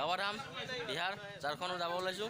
বাবাধাম বিহাৰ ঝাৰখণ্ডত যাব ওলাইছোঁ।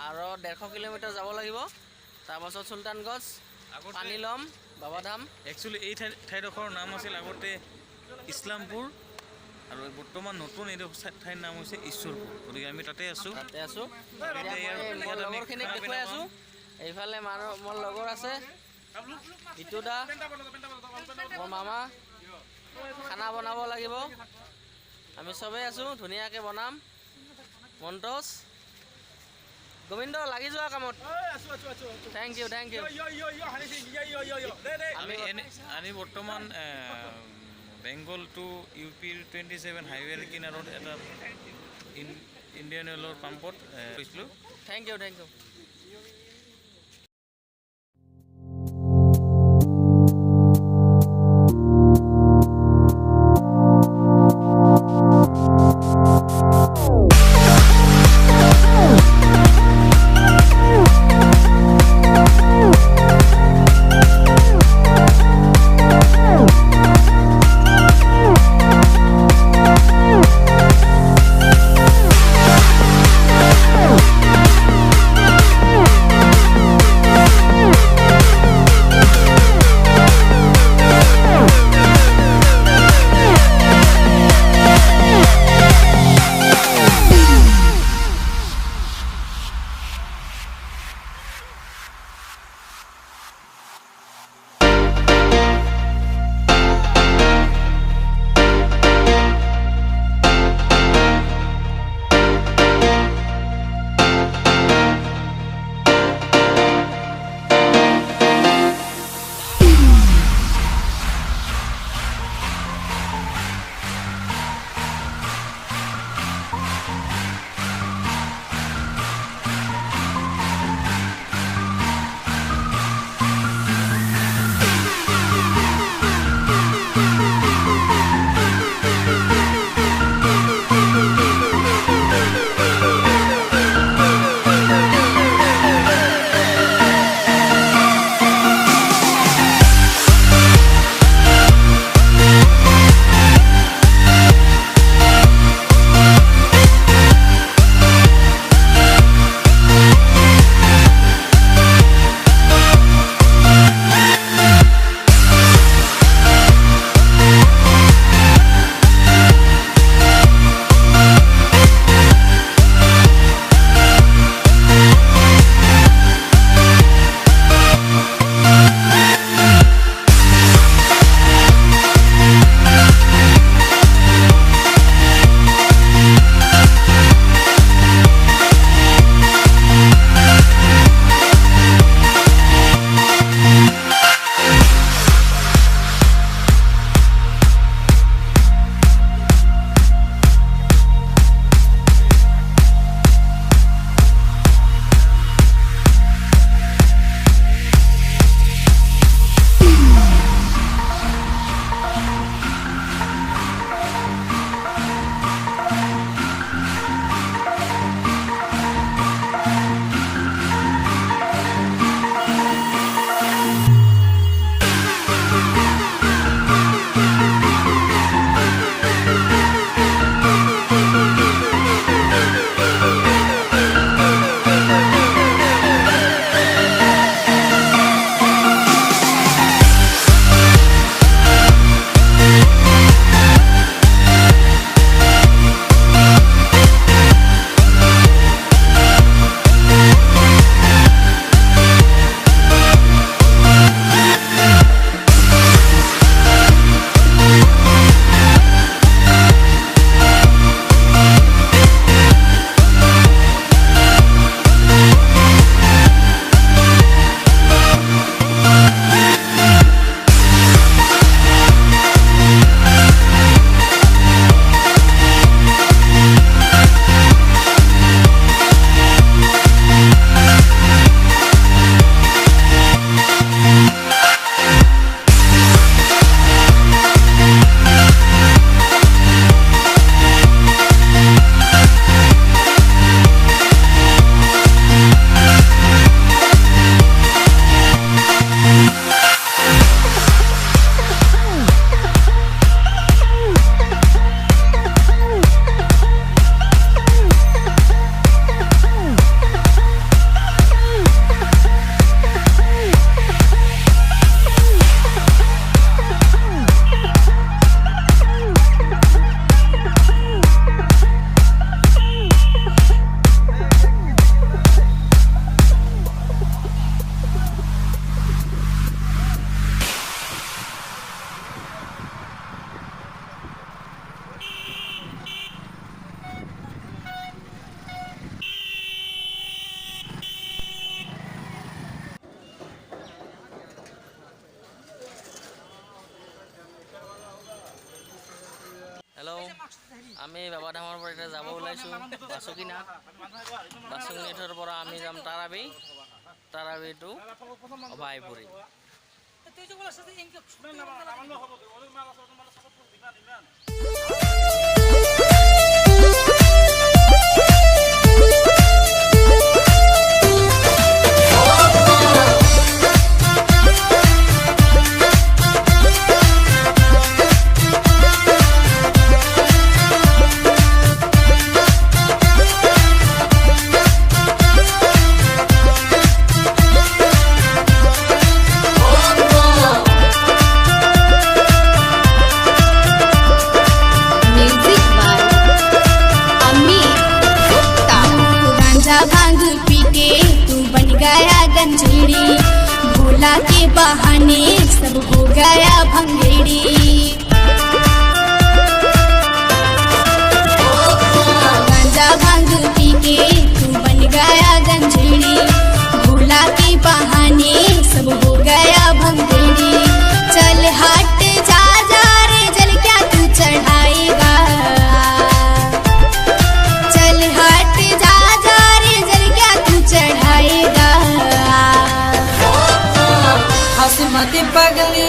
আৰু 150 কিলোমিটাৰ যাব লাগিব। তাৰপাছত চুলতানগঞ্জ, পানীলম, বাবাধাম। একচুৱেলি এই ঠাইডোখৰৰ নাম আছিল আগতে ইছলামপুৰ আৰু বৰ্তমান নতুন এই ঠাইৰ নাম হৈছে ঈশ্বৰপুৰ। গতিকে আমি তাতে আছোঁ। মোৰ লগৰখিনিক দেখুৱাই আছোঁ। এইফালে মোৰ লগৰ আছে ইটু দা, মোৰ মামা। খানা বনাব লাগিব, আমি চবেই আছোঁ, ধুনীয়াকৈ বনাম। মন্তজ গোবিন্দ লাগি যোৱা কামত। Thank you. আমি বৰ্তমান বেংগল টু UPৰ 27 হাইৱেৰ কিনাৰত এটা ইণ্ডিয়ান অইলৰ পাম্পত গৈছিলোঁ। Thank you. আমি বাবাধামৰ পৰা এতিয়া যাব ওলাইছোঁ বাসুকীনাথ। বাসুকীনাথৰ পৰা আমি যাম তাৰাবী, তাৰাবী টু অভয়পুৰী। भोला के बहाने सब हो गया भंगेड़ी। गांजा भांग पी के तू बन गया गंजेड़ी। भोला के बहाने सब हो गया भंगेड़ी। चल हट जा जा रे जल क्या तू चढ़ाएगा। चल हट जा जा रे जल क्या तू चढ़ाएगा। मत पगली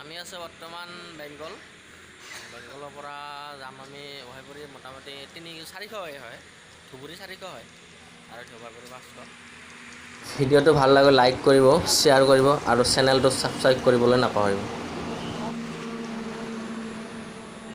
আমি আছোঁ বৰ্তমান বেংগলৰ পৰা যাম আমি অভয়পুৰী। মোটামুটি 400 হয়, ধুবুৰী 400 হয় আৰু অভয়পুৰী 500। ভিডিঅ'টো ভাল লাগে লাইক কৰিব, শ্বেয়াৰ কৰিব আৰু চেনেলটো ছাবস্ক্ৰাইব কৰিবলৈ নাপাহৰিব।